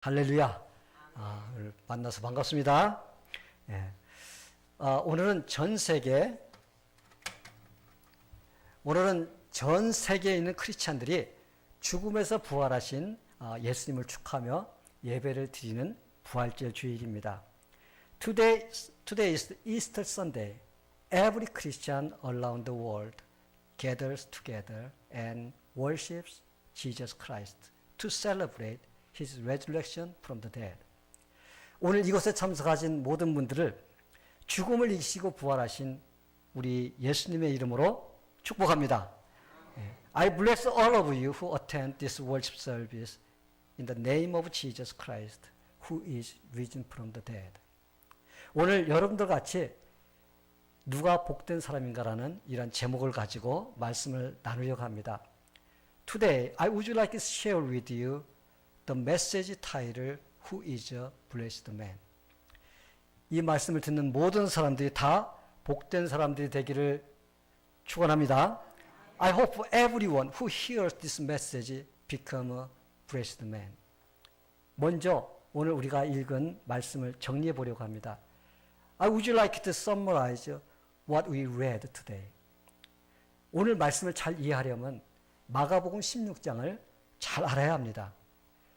할렐루야. 오늘 만나서 반갑습니다. 예. 오늘은 전 세계에 있는 크리스찬들이 죽음에서 부활하신 예수님을 축하하며 예배를 드리는 부활절 주일입니다. Today is Easter Sunday. Every Christian around the world gathers together and worships Jesus Christ to celebrate His resurrection from the dead. 오늘 이곳에 참석하신 모든 분들을 죽음을 이기시고 부활하신 우리 예수님의 이름으로 축복합니다. I bless all of you who attend this worship service in the name of Jesus Christ, who is risen from the dead. 오늘 여러분들 같이 누가 복된 사람인가라는 이런 제목을 가지고 말씀을 나누려고 합니다. Today, I would like to share with you the message title, Who is a Blessed Man? 이 말씀을 듣는 모든 사람들이 다 복된 사람들이 되기를 축원합니다. I hope everyone who hears this message become a blessed man. 먼저 오늘 우리가 읽은 말씀을 정리해 보려고 합니다. I would like to summarize what we read today. 오늘 말씀을 잘 이해하려면 마가복음 16장을 잘 알아야 합니다.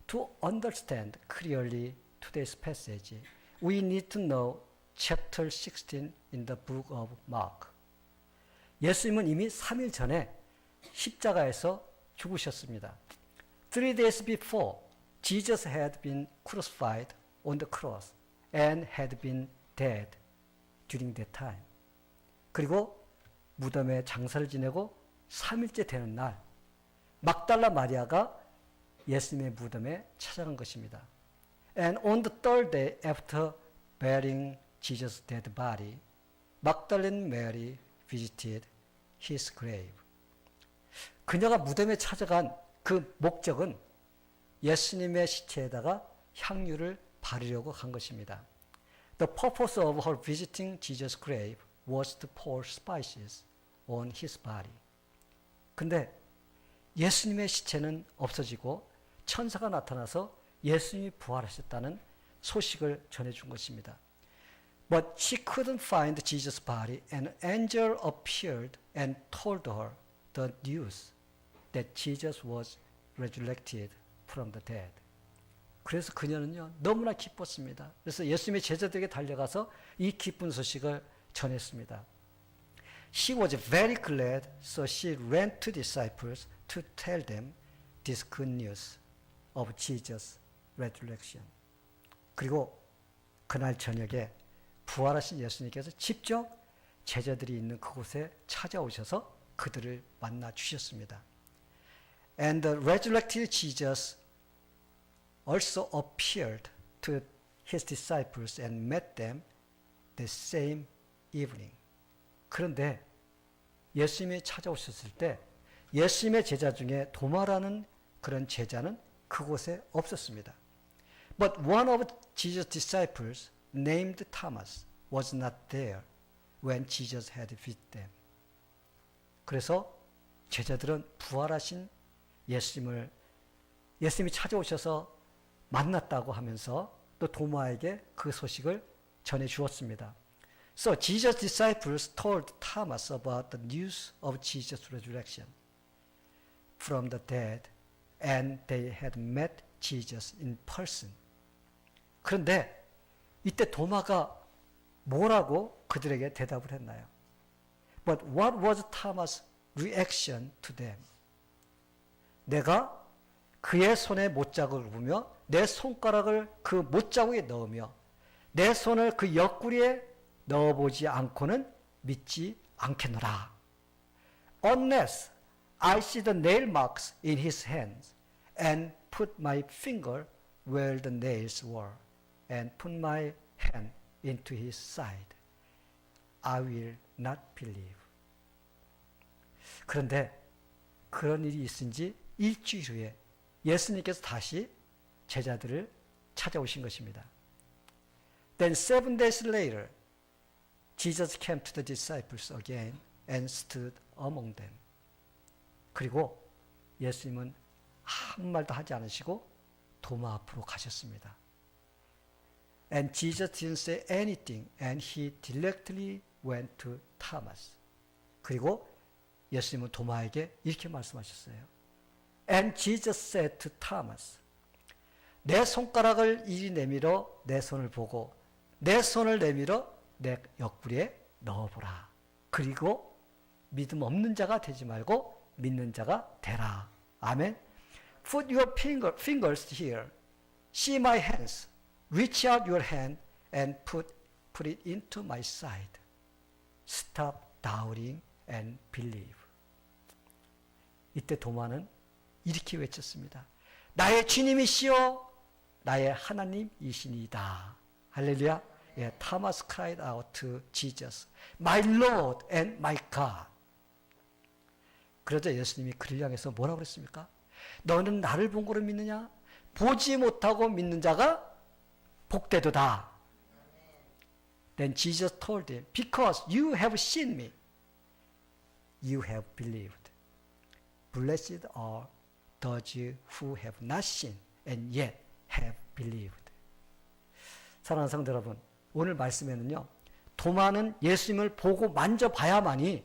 To understand clearly today's passage, we need to know chapter 16 in the book of Mark. 예수님은 이미 3일 전에 십자가에서 죽으셨습니다. 3 days before, Jesus had been crucified on the cross and had been dead during that time. 그리고 무덤에 장사를 지내고 3일째 되는 날, 막달라 마리아가 예수님의 무덤에 찾아간 것입니다. And on the third day after burying Jesus' dead body, Magdalene Mary visited his grave. 그녀가 무덤에 찾아간 그 목적은 예수님의 시체에다가 향유를 바르려고 한 것입니다. The purpose of her visiting Jesus' grave was to pour spices on his body. 근데 예수님의 시체는 없어지고 천사가 나타나서 예수님이 부활하셨다는 소식을 전해준 것입니다. But she couldn't find Jesus' body. An angel appeared and told her the news that Jesus was resurrected from the dead. 그래서 그녀는요 너무나 기뻤습니다. 그래서 예수님의 제자들에게 달려가서 이 기쁜 소식을 전했습니다. She was very glad, so she ran to disciples to tell them this good news of Jesus' resurrection. 그리고 그날 저녁에 부활하신 예수님께서 직접 제자들이 있는 그곳에 찾아오셔서 그들을 만나 주셨습니다. And the resurrected Jesus also appeared to his disciples and met them the same evening. 그런데 예수님이 찾아오셨을 때 예수님의 제자 중에 도마라는 그런 제자는 그곳에 없었습니다. But one of Jesus' disciples named Thomas was not there when Jesus had visited them. 그래서 제자들은 부활하신 예수님이 찾아오셔서 만났다고 하면서 또 도마에게 그 소식을 전해 주었습니다. So Jesus' disciples told Thomas about the news of Jesus' resurrection from the dead, and they had met Jesus in person. 그런데 이때 도마가 뭐라고 그들에게 대답을 했나요? But what was Thomas' reaction to them? 내가 그의 손에 못자국을 보며 내 손가락을 그 못자국에 넣으며 내 손을 그 옆구리에 넣어보지 않고는 믿지 않겠노라. Unless I see the nail marks in his hands and put my finger where the nails were and put my hand into his side, I will not believe. 그런데 그런 일이 있은 지 일주일 후에 예수님께서 다시 제자들을 찾아오신 것입니다. Then 7 days later, Jesus came to the disciples again and stood among them. 그리고 예수님은 아무 말도 하지 않으시고 도마 앞으로 가셨습니다. And Jesus didn't say anything and he directly went to Thomas. 그리고 예수님은 도마에게 이렇게 말씀하셨어요. And Jesus said to Thomas, 내 손가락을 이리 내밀어 내 손을 보고 내 손을 내밀어 내 옆구리에 넣어보라. 그리고 믿음 없는 자가 되지 말고 믿는 자가 되라. 아멘. Put your fingers here. See my hands. Reach out your hand and put it into my side. Stop doubting and believe. 이때 도마는 이렇게 외쳤습니다. 나의 주님이시여 나의 하나님이시니이다. 할렐루야. 예, Thomas cried out to Jesus, My Lord and my God. 그러자 예수님이 그를 향해서 뭐라고 그랬습니까? 너는 나를 본 거로 믿느냐? 보지 못하고 믿는 자가 복되도다. Then Jesus told him, Because you have seen me, you have believed. Blessed are those who have not seen and yet have believed. 사랑하는 성도 여러분, 오늘 말씀에는요, 도마는 예수님을 보고 만져봐야만이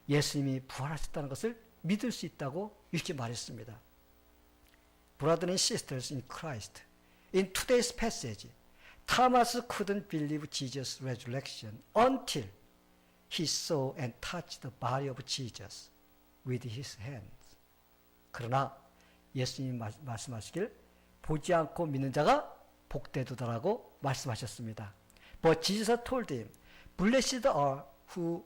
예수님이 부활하셨다는 것을 믿을 수 있다고 이렇게 말했습니다. Brothers and sisters in Christ, in today's passage, Thomas couldn't believe Jesus' resurrection until he saw and touched the body of Jesus with his hands. 그러나 예수님이 말씀하시길 보지 않고 믿는 자가 복되도다라고 말씀하셨습니다. But Jesus told him, Blessed are who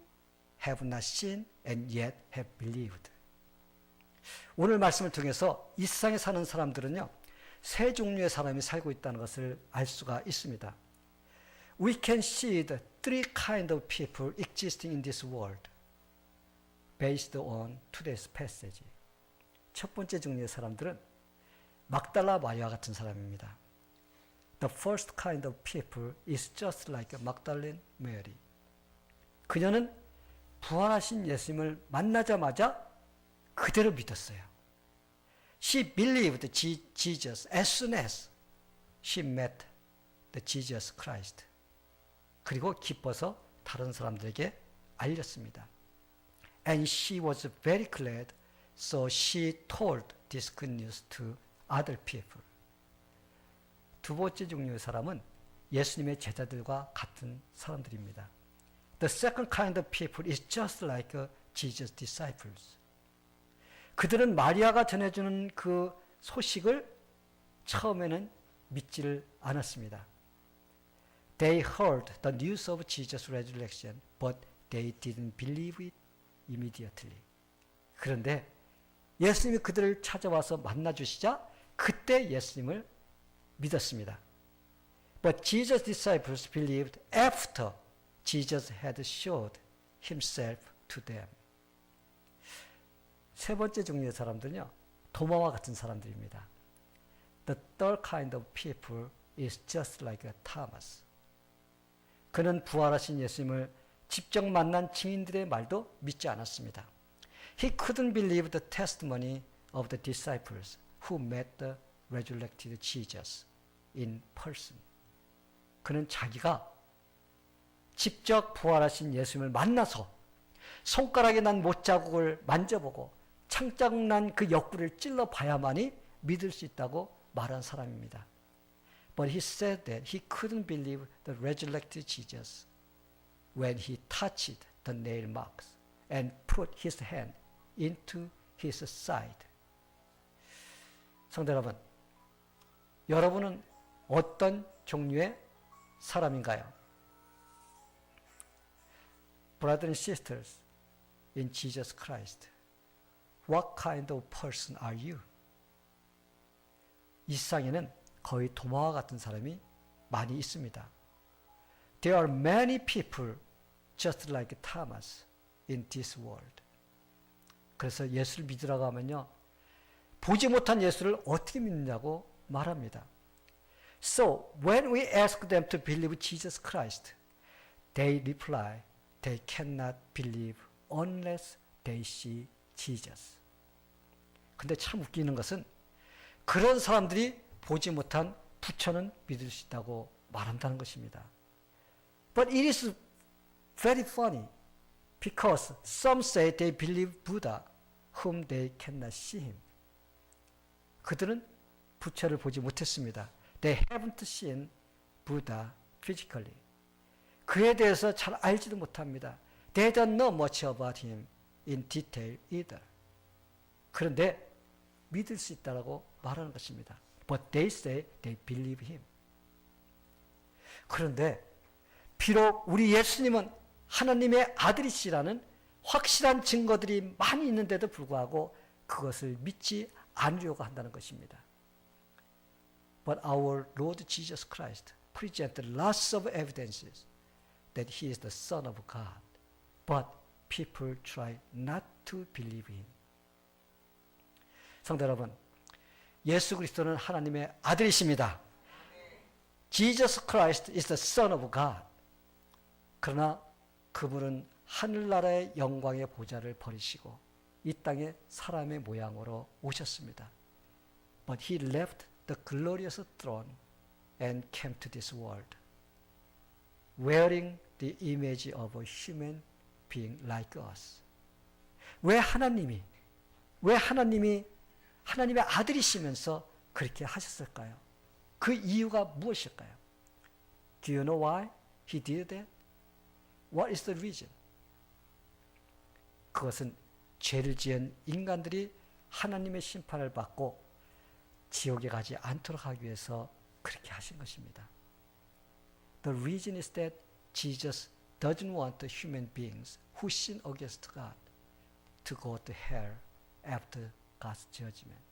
have not seen and yet have believed. 오늘 말씀을 통해서 이 세상에 사는 사람들은요, 세 종류의 사람이 살고 있다는 것을 알 수가 있습니다. We can see the three kinds of people existing in this world based on today's passage. 첫 번째 종류의 사람들은 막달라 마리아 같은 사람입니다. The first kind of people is just like Magdalene Mary. 그녀는 부활하신 예수님을 만나자마자 그대로 믿었어요. She believed Jesus as soon as she met the Jesus Christ. 그리고 기뻐서 다른 사람들에게 알렸습니다. And she was very glad, so she told this good news to other people. 두 번째 종류의 사람은 예수님의 제자들과 같은 사람들입니다. The second kind of people is just like Jesus' disciples. 그들은 마리아가 전해주는 그 소식을 처음에는 믿지를 않았습니다. They heard the news of Jesus' resurrection, but they didn't believe it immediately. 그런데 예수님이 그들을 찾아와서 만나주시자 그때 예수님을 믿었습니다. But Jesus' disciples believed after Jesus had showed himself to them. 세 번째 종류의 사람들은요, 도마와 같은 사람들입니다. The third kind of people is just like Thomas. 그는 부활하신 예수님을 직접 만난 증인들의 말도 믿지 않았습니다. He couldn't believe the testimony of the disciples who met the resurrected Jesus in person. 그는 자기가 직접 부활하신 예수님을 만나서 손가락에 난 못자국을 만져보고 창자국 난 그 옆구리를 찔러봐야만이 믿을 수 있다고 말한 사람입니다. But he said that he couldn't believe the resurrected Jesus when he touched the nail marks and put his hand into his side. 성도 여러분, 여러분은 어떤 종류의 사람인가요? Brothers and sisters in Jesus Christ, what kind of person are you? 이 세상에는 거의 도마와 같은 사람이 많이 있습니다. There are many people just like Thomas in this world. 그래서 예수를 믿으라고 하면요, 보지 못한 예수를 어떻게 믿느냐고 말합니다. So when we ask them to believe Jesus Christ, they reply, they cannot believe unless they see Jesus. 근데 참 웃기는 것은 그런 사람들이 보지 못한 부처는 믿을 수 있다고 말한다는 것입니다. But it is very funny because some say they believe Buddha whom they cannot see him. 그들은 부처를 보지 못했습니다. They haven't seen Buddha physically. 그에 대해서 잘 알지도 못합니다. They don't know much about him in detail either. 그런데 믿을 수 있다라고 말하는 것입니다. But they say they believe him. 그런데 비록 우리 예수님은 하나님의 아들이시라는 확실한 증거들이 많이 있는데도 불구하고 그것을 믿지 않으려고 한다는 것입니다. But our Lord Jesus Christ presented lots of evidences that he is the Son of God. But people try not to believe him. 성도 여러분, 예수 그리스도는 하나님의 아들이십니다. Jesus Christ is the Son of God. 그러나 그분은 하늘나라의 영광의 보좌를 버리시고 이 땅에 사람의 모양으로 오셨습니다. But he left the glorious throne and came to this world, wearing the image of a human being like us. 왜 하나님이 하나님의 아들이시면서 그렇게 하셨을까요? 그 이유가 무엇일까요? Do you know why he did that? What is the reason? 그것은 죄를 지은 인간들이 하나님의 심판을 받고 지옥에 가지 않도록 하기 위해서 그렇게 하신 것입니다. The reason is that Jesus doesn't want the human beings who sin against God to go to hell after God's judgment.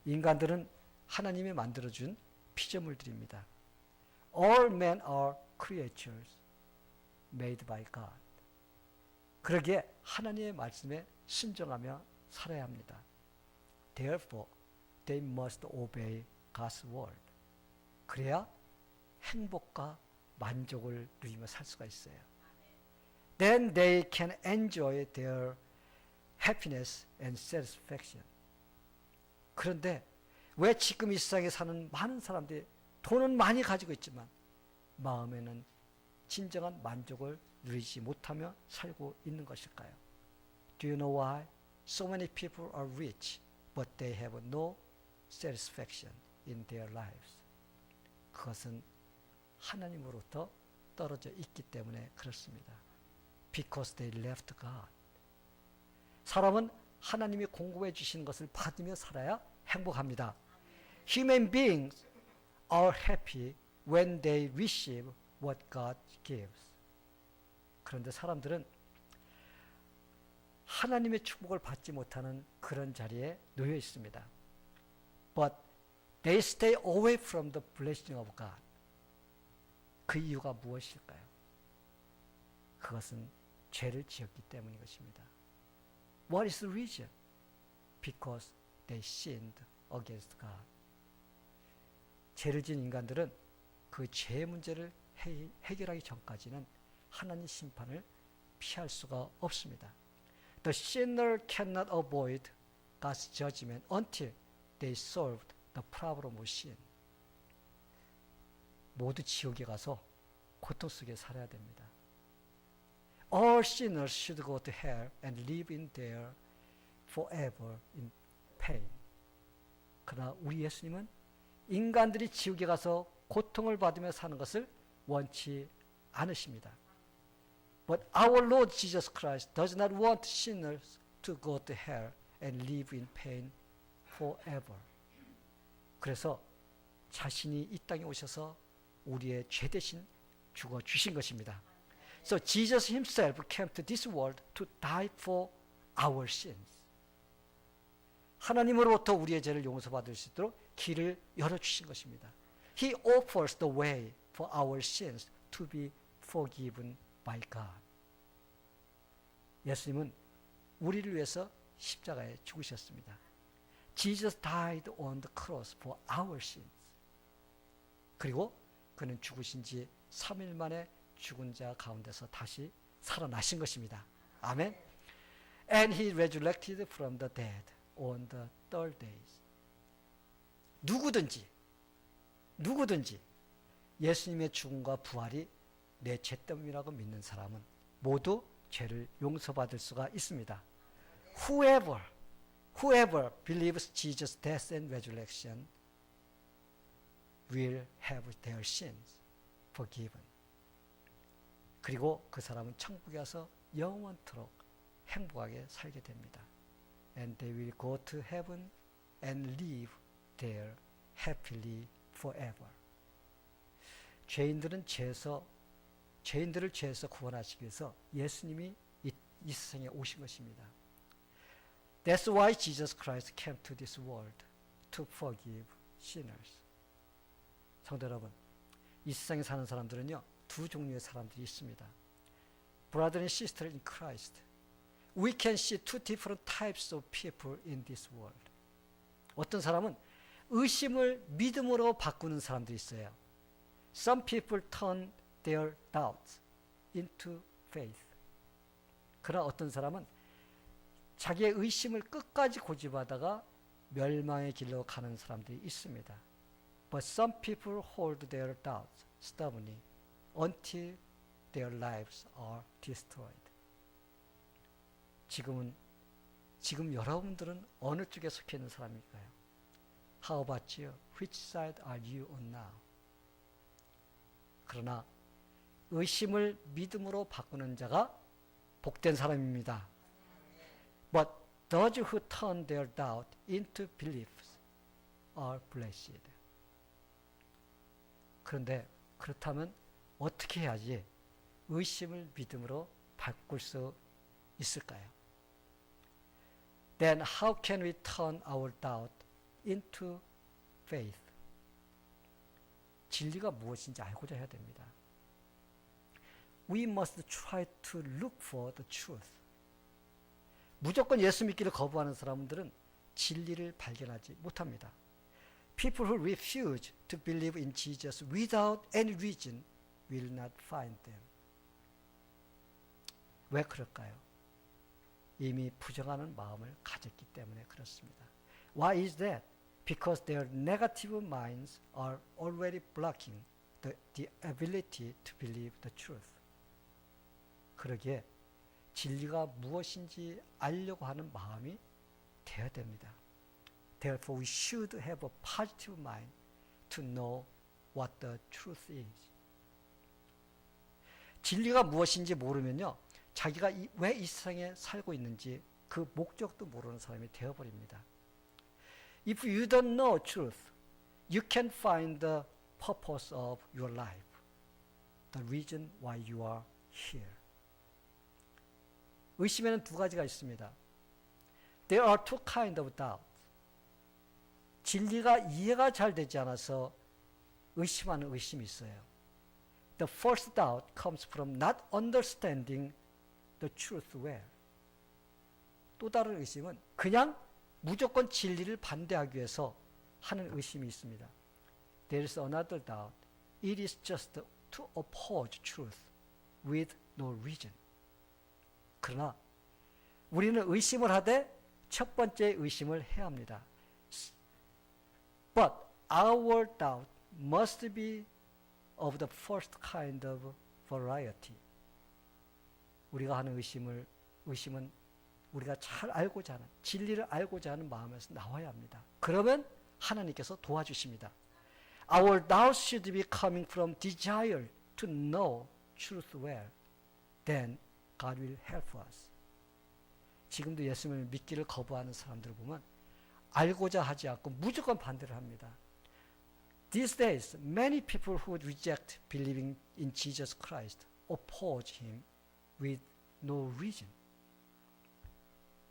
인간들은 하나님이 만들어준 피조물들입니다. All men are creatures made by God. 그러기에 하나님의 말씀에 순종하며 살아야 합니다. Therefore, they must obey God's word. 그래야 행복과 만족을 누리며 살 수가 있어요. Then they can enjoy their happiness and satisfaction. 그런데 왜 지금 이 세상에 사는 많은 사람들이 돈은 많이 가지고 있지만 마음에는 진정한 만족을 누리지 못하며 살고 있는 것일까요? Do you know why so many people are rich but they have no satisfaction in their lives? 그것은 하나님으로부터 떨어져 있기 때문에 그렇습니다. Because they left God. 사람은 하나님이 공급해 주신 것을 받으며 살아야 행복합니다. Human beings are happy when they receive what God gives. 그런데 사람들은 하나님의 축복을 받지 못하는 그런 자리에 놓여 있습니다. But they stay away from the blessing of God. 그 이유가 무엇일까요? 그것은 죄를 지었기 때문인 것입니다. What is the reason? Because they sinned against God. 죄를 지은 인간들은 그 죄의 문제를 해결하기 전까지는 하나님 심판을 피할 수가 없습니다. The sinner cannot avoid God's judgment until they solved the problem of sin. 모두 지옥에 가서 고통 속에 살아야 됩니다. All sinners should go to hell and live in there forever in pain. 그러나 우리 예수님은 인간들이 지옥에 가서 고통을 받으며 사는 것을 원치 않으십니다. But our Lord Jesus Christ does not want sinners to go to hell and live in pain forever. 그래서 자신이 이 땅에 오셔서 우리의 죄 대신 죽어 주신 것입니다. So Jesus himself came to this world to die for our sins. 하나님으로부터 우리의 죄를 용서받을 수 있도록 길을 열어주신 것입니다. He offers the way for our sins to be forgiven by God. 예수님은 우리를 위해서 십자가에 죽으셨습니다. Jesus died on the cross for our sins. 그리고 그는 죽으신 지 3일 만에 죽은 자 가운데서 다시 살아나신 것입니다. 아멘. And he resurrected from the dead on the third day. 누구든지 예수님의 죽음과 부활이 내 죄 때문이라고 믿는 사람은 모두 죄를 용서받을 수가 있습니다. Whoever believes Jesus' death and resurrection will have their sins forgiven. 그리고 그 사람은 천국에 가서 영원토록 행복하게 살게 됩니다. And they will go to heaven and live there happily forever. 죄인들을 죄에서 구원하시기 위해서 예수님이 이 세상에 오신 것입니다. That's why Jesus Christ came to this world to forgive sinners. 성도 여러분, 이 세상에 사는 사람들은요, 두 종류의 사람들이 있습니다. Brother and sister in Christ. We can see two different types of people in this world. 어떤 사람은 의심을 믿음으로 바꾸는 사람들이 있어요. Some people turn their doubts into faith. 그러나 어떤 사람은 자기의 의심을 끝까지 고집하다가 멸망의 길로 가는 사람들이 있습니다. But some people hold their doubts stubbornly until their lives are destroyed. 지금 여러분들은 어느 쪽에 속해 있는 사람일까요? How about you? Which side are you on now? 그러나 의심을 믿음으로 바꾸는 자가 복된 사람입니다. But those who turn their doubt into beliefs are blessed. 그런데 그렇다면 어떻게 해야지 의심을 믿음으로 바꿀 수 있을까요? Then how can we turn our doubt into faith? 진리가 무엇인지 알고자 해야 됩니다. We must try to look for the truth. 무조건 예수 믿기를 거부하는 사람들은 진리를 발견하지 못합니다. People who refuse to believe in Jesus without any reason will not find them. 왜 그럴까요? 이미 부정하는 마음을 가졌기 때문에 그렇습니다. Why is that? Because their negative minds are already blocking the ability to believe the truth. 그러기에 진리가 무엇인지 알려고 하는 마음이 되어야 됩니다. Therefore, we should have a positive mind to know what the truth is. 진리가 무엇인지 모르면요, 자기가 왜 이 세상에 살고 있는지 그 목적도 모르는 사람이 되어버립니다. If you don't know truth, you can find the purpose of your life, the reason why you are here. 의심에는 두 가지가 있습니다. There are two kinds of doubt. 진리가 이해가 잘 되지 않아서 의심하는 의심이 있어요. The first doubt comes from not understanding the truth well. 또 다른 의심은 그냥 무조건 진리를 반대하기 위해서 하는 의심이 있습니다. There is another doubt. It is just to oppose truth with no reason. 그러나 우리는 의심을 하되 첫 번째 의심을 해야 합니다. But our doubt must be of the first kind of variety. 우리가 하는 의심은 우리가 잘 알고자 하는, 진리를 알고자 하는 마음에서 나와야 합니다. 그러면 하나님께서 도와주십니다. Our doubts should be coming from desire to know truth well. Then God will help us. 지금도 예수님을 믿기를 거부하는 사람들을 보면 알고자 하지 않고 무조건 반대를 합니다. These days, many people who reject believing in Jesus Christ oppose him with no reason.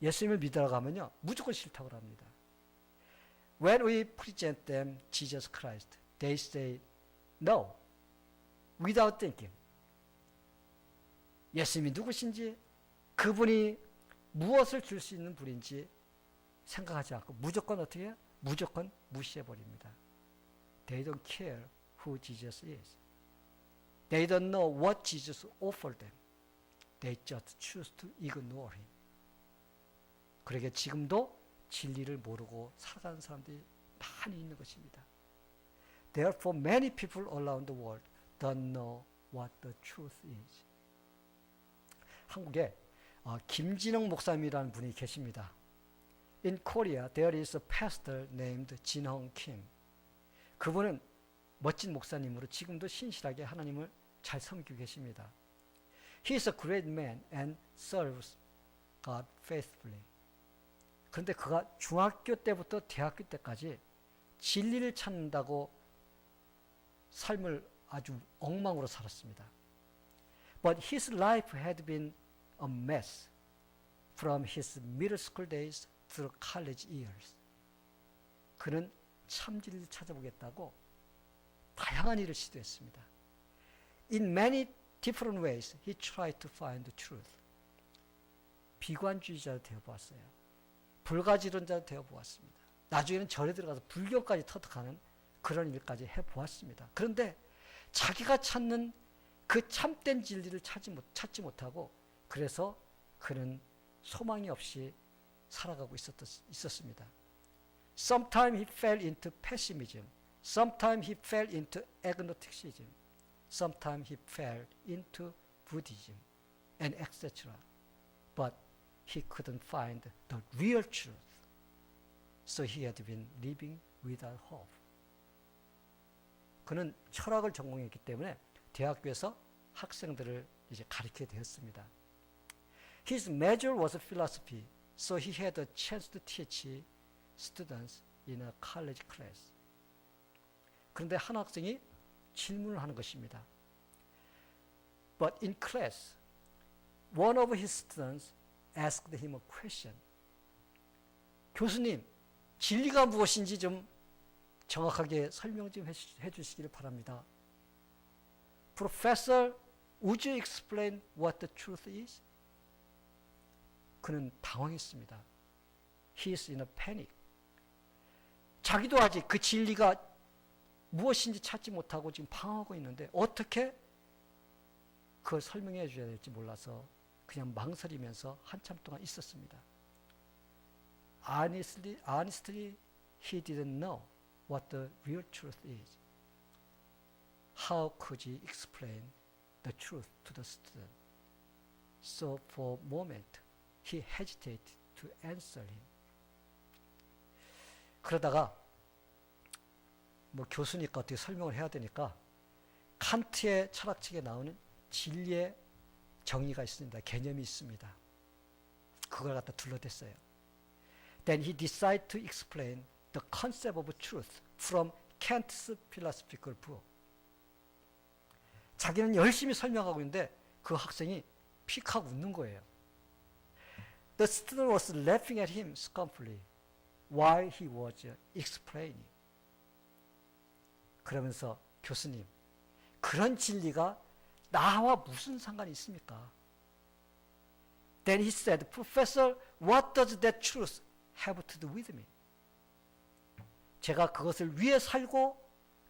예수님을 믿으라고 하면요, 무조건 싫다고 합니다. When we present them Jesus Christ, they say no, without thinking. 예수님이 누구신지, 그분이 무엇을 줄 수 있는 분인지 생각하지 않고 무조건 어떻게 해요? 무조건 무시해버립니다. They don't care who Jesus is. They don't know what Jesus offered them. They just choose to ignore him. 그러게 지금도 진리를 모르고 살아가는 사람들이 많이 있는 것입니다. Therefore, many people around the world don't know what the truth is. 한국에 김진영 목사님이라는 분이 계십니다. In Korea, there is a pastor named 진홍 Kim. 그분은 멋진 목사님으로 지금도 신실하게 하나님을 잘 섬기고 계십니다. He is a great man and serves God faithfully. 그런데 그가 중학교 때부터 대학교 때까지 진리를 찾는다고 삶을 아주 엉망으로 살았습니다. But his life had been a mess from his middle school days through college years. 그는 참 진리를 찾아보겠다고 다양한 일을 시도했습니다. In many different ways, he tried to find the truth. 비관주의자도 되어보았어요. 불가지론자도 되어보았습니다. 나중에는 절에 들어가서 불교까지 터득하는 그런 일까지 해보았습니다. 그런데 자기가 찾는 그 참된 진리를 찾지 못하고 그래서 그는 소망이 없이 살아가고 있었습니다. Sometimes he fell into pessimism. Sometimes he fell into agnosticism. Sometimes he fell into Buddhism and etc. But he couldn't find the real truth. So he had been living without hope. 그는 철학을 전공했기 때문에 대학교에서 학생들을 이제 가르치게 되었습니다. His major was philosophy, so he had a chance to teach students in a college class. 그런데 한 학생이 질문을 하는 것입니다. But in class, one of his students asked him a question. 교수님, 진리가 무엇인지 좀 정확하게 설명 좀 해주시기를 바랍니다. Professor, would you explain what the truth is? 그는 당황했습니다. He is in a panic. 자기도 아직 그 진리가 무엇인지 찾지 못하고 지금 방황하고 있는데 어떻게 그걸 설명해 줘야 될지 몰라서 그냥 망설이면서 한참 동안 있었습니다. Honestly, he didn't know what the real truth is. How could he explain the truth to the student? So for a moment, he hesitated to answer him. 그러다가 뭐 교수니까 어떻게 설명을 해야 되니까 칸트의 철학책에 나오는 진리의 정의가 있습니다. 개념이 있습니다. 그걸 갖다 둘러댔어요. Then he decided to explain the concept of truth from Kant's philosophical book. 자기는 열심히 설명하고 있는데 그 학생이 픽하고 웃는 거예요. The student was laughing at him scornfully while he was explaining. 그러면서 교수님, 그런 진리가 나와 무슨 상관이 있습니까? Then he said, Professor, what does that truth have to do with me? 제가 그것을 위해 살고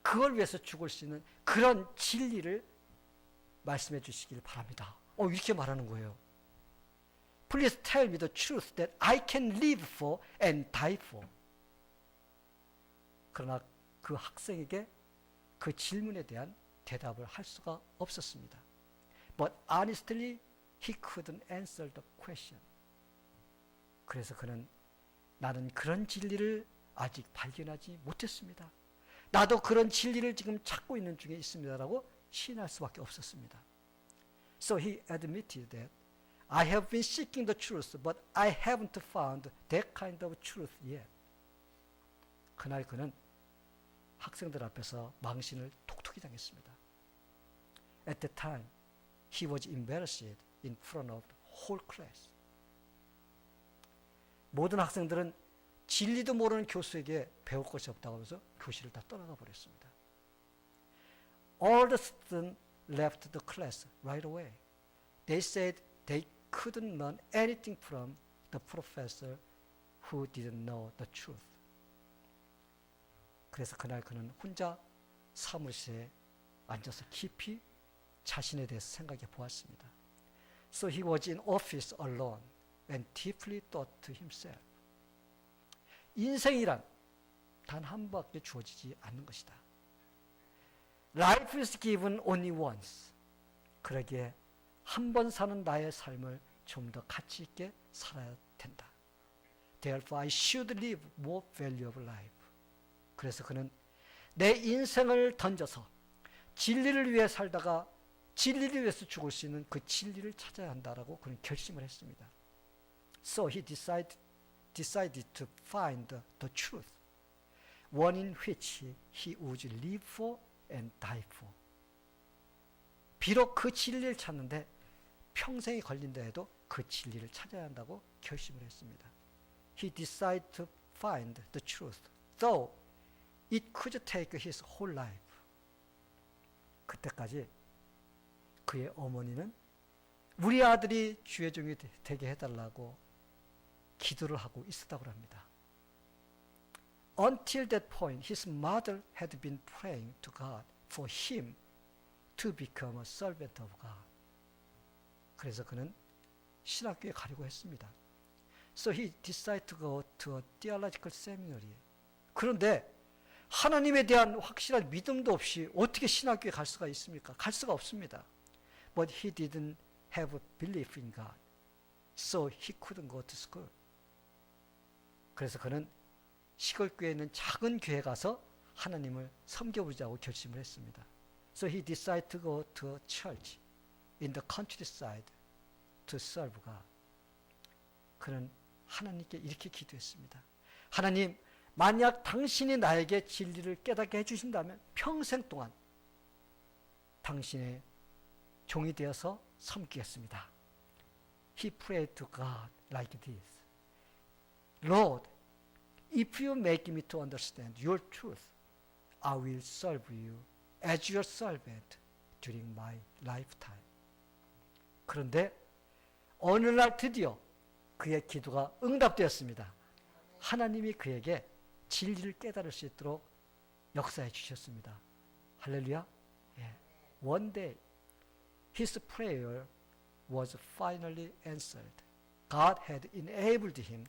그걸 위해서 죽을 수 있는 그런 진리를 말씀해 주시길 바랍니다. 이렇게 말하는 거예요. Please tell me the truth that I can live for and die for. 그러나 그 학생에게 그 질문에 대한 대답을 할 수가 없었습니다. But honestly, he couldn't answer the question. 그래서 그는 나는 그런 진리를 아직 발견하지 못했습니다. 나도 그런 진리를 지금 찾고 있는 중에 있습니다라고 시인할 수밖에 없었습니다. So he admitted that I have been seeking the truth, but I haven't found that kind of truth yet. 그날 그는 학생들 앞에서 망신을 톡톡히 당했습니다. At that time, he was embarrassed in front of the whole class. 모든 학생들은 진리도 모르는 교수에게 배울 것이 없다고 하면서 교실을 다 떠나가 버렸습니다. All the students left the class right away. They said they couldn't learn anything from the professor who didn't know the truth. 그래서 그날 그는 혼자 사무실에 앉아서 깊이 자신에 대해서 생각해 보았습니다. So he was in office alone and deeply thought to himself. 인생이란 단 한 번밖에 주어지지 않는 것이다. Life is given only once. 그러기에 한 번 사는 나의 삶을 좀 더 가치 있게 살아야 된다. Therefore I should live more valuable life. 그래서 그는 내 인생을 던져서 진리를 위해 살다가 진리를 위해서 죽을 수 있는 그 진리를 찾아야 한다라고 그는 결심을 했습니다. So he decided to find the truth, one in which he would live for and die for. 비록 그 진리를 찾는데 평생이 걸린다 해도 그 진리를 찾아야 한다고 결심을 했습니다. He decided to find the truth, though it could take his whole life. 그때까지 그의 어머니는 우리 아들이 주의 종이 되게 해달라고 기도를 하고 있었다고 합니다. Until that point, his mother had been praying to God for him to become a servant of God. 그래서 그는 신학교에 가려고 했습니다. So he decided to go to a theological seminary. 그런데 하나님에 대한 확실한 믿음도 없이 어떻게 신학교에 갈 수가 있습니까? 갈 수가 없습니다. But he didn't have belief in God. So he couldn't go to school. 그래서 그는 시골교회에 있는 작은 교회에 가서 하나님을 섬겨보자고 결심을 했습니다. So he decided to go to a church in the countryside to serve God. 그는 하나님께 이렇게 기도했습니다. 하나님, 만약 당신이 나에게 진리를 깨닫게 해주신다면 평생 동안 당신의 종이 되어서 섬기겠습니다. He prayed to God like this. Lord, if you make me to understand your truth, I will serve you as your servant during my lifetime. 그런데 어느 날 드디어 그의 기도가 응답되었습니다. 하나님이 그에게 진리를 깨달을 수 있도록 역사해 주셨습니다. 할렐루야. 예. One day his prayer was finally answered. God had enabled him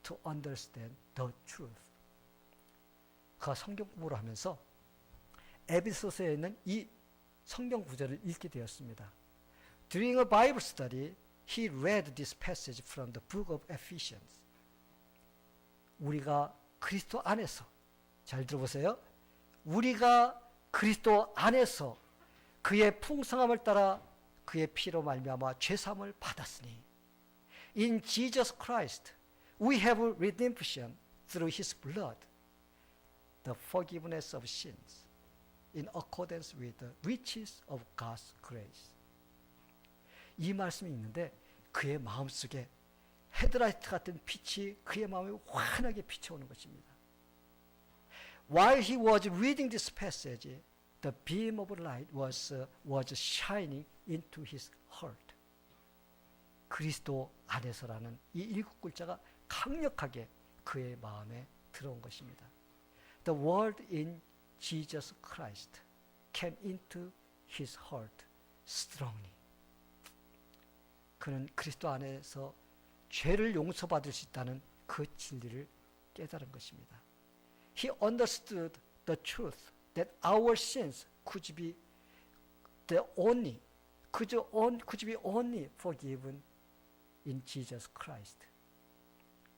to understand the truth. 그가 성경 공부를 하면서 에베소서에 있는 이 성경 구절을 읽게 되었습니다. During a Bible study, he read this passage from the book of Ephesians. 우리가 그리스도 안에서, 잘 들어보세요. 우리가 그리스도 안에서 그의 풍성함을 따라 그의 피로 말미암아 죄사함을 받았으니 In Jesus Christ we have redemption through his blood, the forgiveness of sins, in accordance with the riches of God's grace. 이 말씀이 있는데 그의 마음속에 헤드라이트 같은 빛이 그의 마음에 환하게 비춰오는 것입니다. While he was reading this passage, the beam of light was shining into his heart. 그리스도 안에서라는 이 일곱 글자가 강력하게 그의 마음에 들어온 것입니다. The word in Jesus Christ came into his heart strongly. 그는 그리스도 안에서 죄를 용서받을 수 있다는 그 진리를 깨달은 것입니다. He understood the truth that our sins could be only forgiven in Jesus Christ.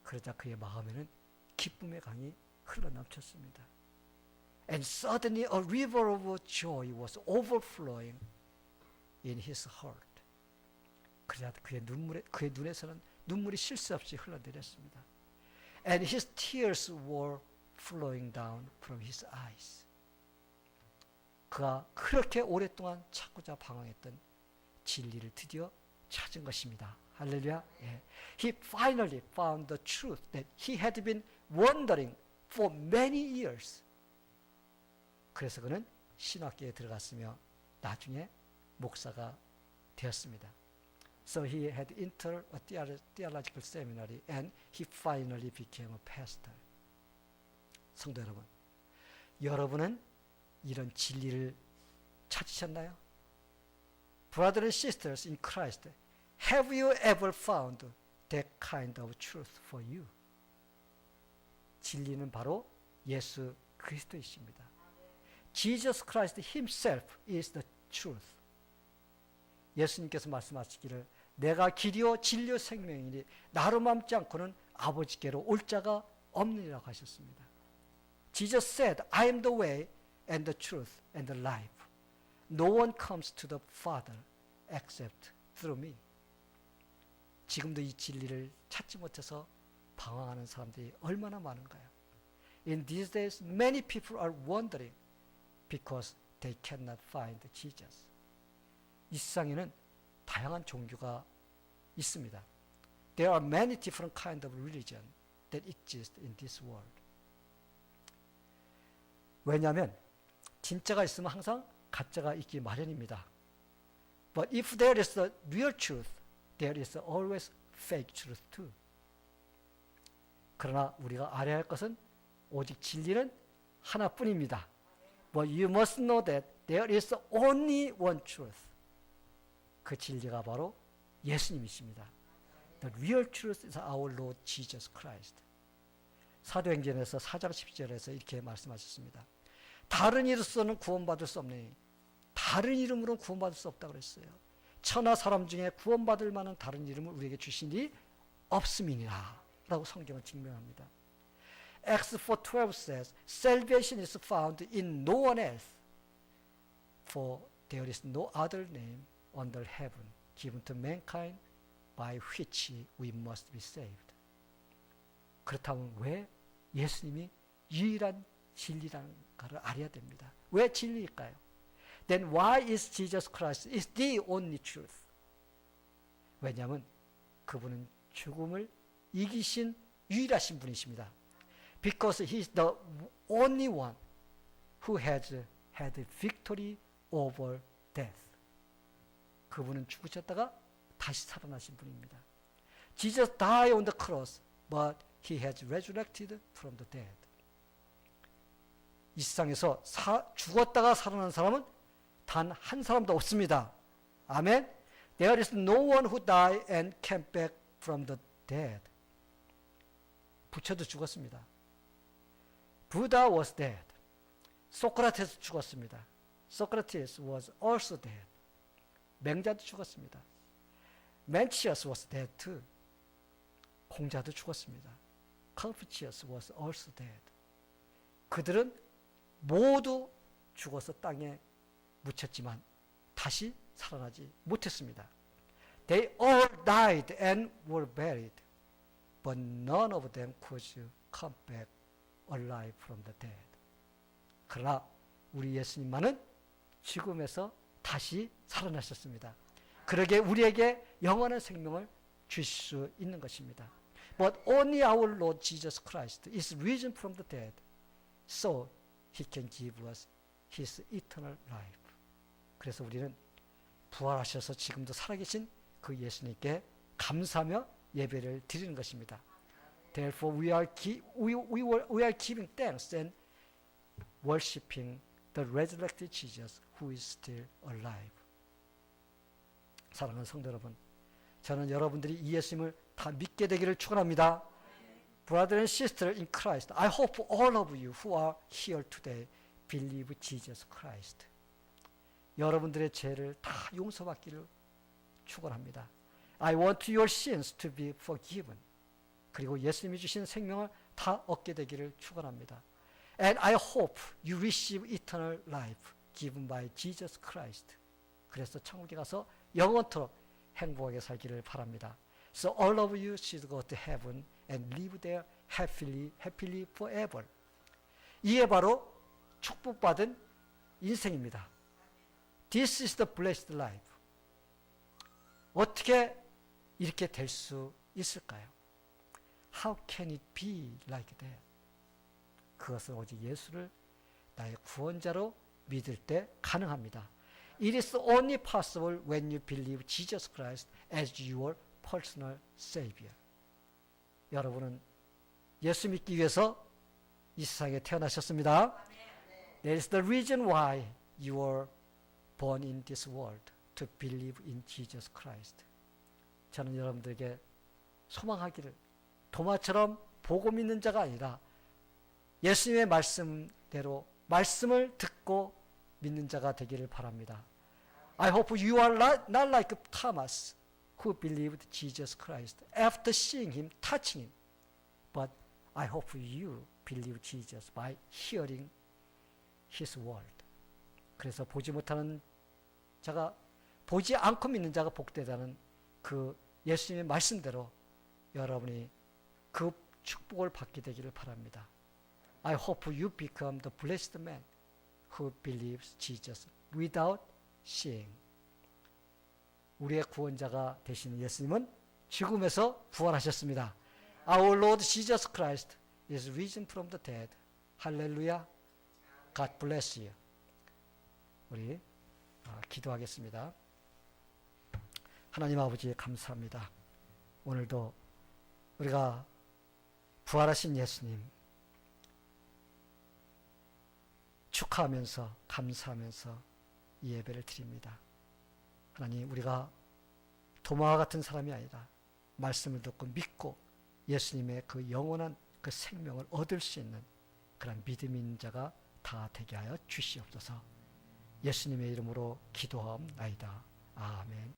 그러자 그의 마음에는 기쁨의 강이 흘러넘쳤습니다. And suddenly a river of joy was overflowing in his heart. 그러자 그의 눈에서는 눈물이 쉴 새 없이 흘러내렸습니다. And his tears were flowing down from his eyes. 그가 그렇게 오랫동안 찾고자 방황했던 진리를 드디어 찾은 것입니다. 할렐루야. 예. He finally found the truth that he had been wondering for many years. 그래서 그는 신학교에 들어갔으며 나중에 목사가 되었습니다. So he had entered a theological seminary and he finally became a pastor. 성도 여러분, 여러분은 이런 진리를 찾으셨나요? Brothers and sisters in Christ, have you ever found that kind of truth for you? 진리는 바로 예수 그리스도이십니다. Jesus Christ himself is the truth. 예수님께서 말씀하시기를 내가 길이요 진리요 생명이니 나로 맘지 않고는 아버지께로 올 자가 없느니라고 하셨습니다. Jesus said, I am the way and the truth and the life. No one comes to the Father except through me. 지금도 이 진리를 찾지 못해서 방황하는 사람들이 얼마나 많은가요? In these days, many people are wandering because they cannot find Jesus. 이 세상에는 다양한 종교가 있습니다. There are many different kinds of religion that exist in this world. 왜냐하면 진짜가 있으면 항상 가짜가 있기 마련입니다. But if there is the real truth, there is always fake truth too. 그러나 우리가 알아야 할 것은 오직 진리는 하나뿐입니다. But you must know that there is only one truth. 그 진리가 바로 예수님이십니다. The real truth is our Lord Jesus Christ. 사도행전에서 4장 10절에서 이렇게 말씀하셨습니다. 다른 이로서는 구원받을 수 없느니 다른 이름으로는 구원받을 수 없다고 그랬어요. 천하 사람 중에 구원받을 만한 다른 이름을 우리에게 주시니 없음이니라 라고 성경은 증명합니다. Acts 4:12 says, Salvation is found in no one else, for there is no other name under heaven given to mankind by which we must be saved. 그렇다면 왜 예수님이 유일한 진리라는가를 알아야 됩니다. 왜 진리일까요? Then why is Jesus Christ is the only truth? 왜냐하면 그분은 죽음을 이기신 유일하신 분이십니다. Because he is the only one who has had victory over death. 그분은 죽으셨다가 다시 살아나신 분입니다. Jesus died on the cross, but he has resurrected from the dead. 이 세상에서 죽었다가 살아난 사람은 단 한 사람도 없습니다. 아멘. There is no one who died and came back from the dead. 부처도 죽었습니다. Buddha was dead. 소크라테스 죽었습니다. Socrates was also dead. 맹자도 죽었습니다. Mencius was dead too. 공자도 죽었습니다. Confucius was also dead. 그들은 모두 죽어서 땅에 묻혔지만 다시 살아나지 못했습니다. They all died and were buried, but none of them could come back alive from the dead. 그러나 우리 예수님만은 죽음에서 다시 살아나셨습니다. 그러게 우리에게 영원한 생명을 주실 수 있는 것입니다. But only our Lord Jesus Christ is risen from the dead, so He can give us His eternal life. 그래서 우리는 부활하셔서 지금도 살아계신 그 예수님께 감사하며 예배를 드리는 것입니다. Therefore we are giving thanks and worshiping the resurrected Jesus who is still alive. 사랑하는 성도 여러분, 저는 여러분들이 이 예수님을 다 믿게 되기를 축원합니다. Brother and sister in Christ, I hope all of you who are here today believe Jesus Christ. 여러분들의 죄를 다 용서받기를 축원합니다. I want your sins to be forgiven. 그리고 예수님이 주신 생명을 다 얻게 되기를 축원합니다. And I hope you receive eternal life given by Jesus Christ. 그래서 천국에 가서 영원토록 행복하게 살기를 바랍니다. So all of you should go to heaven and live there happily forever. 이게 바로 축복받은 인생입니다. This is the blessed life. 어떻게 이렇게 될 수 있을까요? How can it be like that? 그것은 오직 예수를 나의 구원자로 믿을 때 가능합니다. It is only possible when you believe Jesus Christ as your personal Savior. 여러분은 예수 믿기 위해서 이 세상에 태어나셨습니다. That is the reason why you were born in this world, to believe in Jesus Christ. 저는 여러분들에게 소망하기를 도마처럼 보고 믿는 자가 아니라 예수님의 말씀대로 말씀을 듣고 믿는 자가 되기를 바랍니다. I hope you are not like Thomas who believed Jesus Christ after seeing him, touching him. But I hope you believe Jesus by hearing his word. 그래서 보지 못하는 자가, 보지 않고 믿는 자가 복되다는 그 예수님의 말씀대로 여러분이 그 축복을 받게 되기를 바랍니다. I hope you become the blessed man who believes Jesus without seeing. 우리의 구원자가 되시는 예수님은 죽음에서 부활하셨습니다. Our Lord Jesus Christ is risen from the dead. 할렐루야. God bless you. 우리 기도하겠습니다. 하나님 아버지 감사합니다. 오늘도 우리가 부활하신 예수님 축하하면서 감사하면서 이 예배를 드립니다. 하나님, 우리가 도마와 같은 사람이 아니라 말씀을 듣고 믿고 예수님의 그 영원한 그 생명을 얻을 수 있는 그런 믿음 있는 자가 다 되게 하여 주시옵소서. 예수님의 이름으로 기도하옵나이다. 아멘.